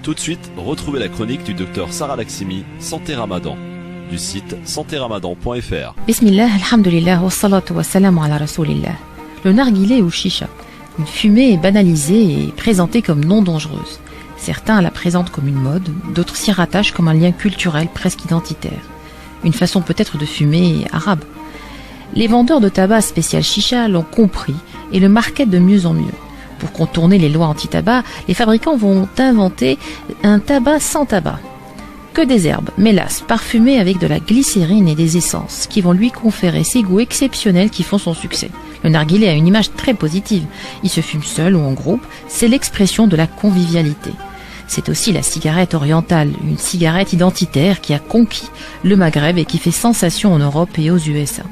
Tout de suite, retrouvez la chronique du docteur Sarah Laksimi, Santé Ramadan, du site santéramadan.fr. Bismillah, alhamdulillah, wa salatu wa salam ala rasoulillah. Le narguilé ou chicha, une fumée est banalisée et présentée comme non dangereuse. Certains la présentent comme une mode, d'autres s'y rattachent comme un lien culturel presque identitaire. Une façon peut-être de fumer arabe. Les vendeurs de tabac spécial chicha l'ont compris et le marketent de mieux en mieux. Pour contourner les lois anti-tabac, les fabricants vont inventer un tabac sans tabac. Que des herbes, mélasses, parfumées avec de la glycérine et des essences qui vont lui conférer ces goûts exceptionnels qui font son succès. Le narguilé a une image très positive. Il se fume seul ou en groupe, c'est l'expression de la convivialité. C'est aussi la cigarette orientale, une cigarette identitaire qui a conquis le Maghreb et qui fait sensation en Europe et aux USA.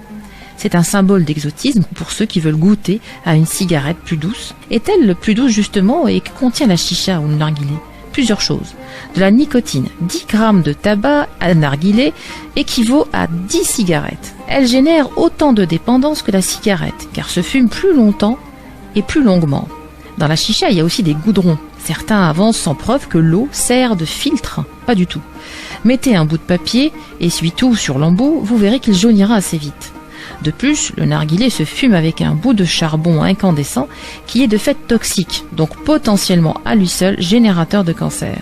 C'est un symbole d'exotisme pour ceux qui veulent goûter à une cigarette plus douce. Est-elle plus douce justement et que contient la chicha ou le narguilé ? Plusieurs choses. De la nicotine, 10 grammes de tabac à narguilé équivaut à 10 cigarettes. Elle génère autant de dépendance que la cigarette, car se fume plus longtemps et plus longuement. Dans la chicha, il y a aussi des goudrons. Certains avancent sans preuve que l'eau sert de filtre. Pas du tout. Mettez un bout de papier, essuie-tout sur l'embout, vous verrez qu'il jaunira assez vite. De plus, le narguilé se fume avec un bout de charbon incandescent qui est de fait toxique, donc potentiellement à lui seul générateur de cancer.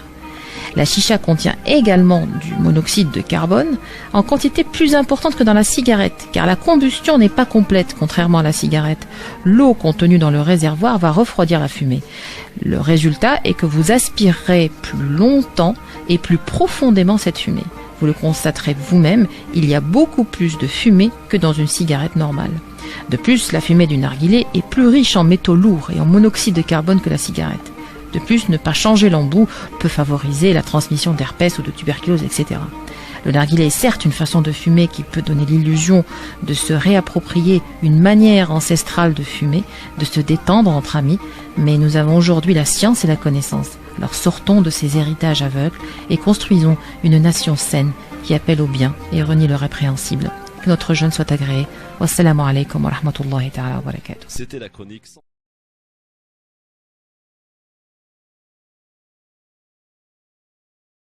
La chicha contient également du monoxyde de carbone en quantité plus importante que dans la cigarette, car la combustion n'est pas complète contrairement à la cigarette. L'eau contenue dans le réservoir va refroidir la fumée. Le résultat est que vous aspirerez plus longtemps et plus profondément cette fumée. Vous le constaterez vous-même, il y a beaucoup plus de fumée que dans une cigarette normale. De plus, la fumée du narguilé est plus riche en métaux lourds et en monoxyde de carbone que la cigarette. De plus, ne pas changer l'embout peut favoriser la transmission d'herpès ou de tuberculose, etc. Le narguilé est certes une façon de fumer qui peut donner l'illusion de se réapproprier une manière ancestrale de fumer, de se détendre entre amis, mais nous avons aujourd'hui la science et la connaissance. Alors sortons de ces héritages aveugles et construisons une nation saine qui appelle au bien et renie le répréhensible. Que notre jeûne soit agréé. Wassalamu alaikum wa rahmatullahi ta'ala wa barakatuh. C'était la chronique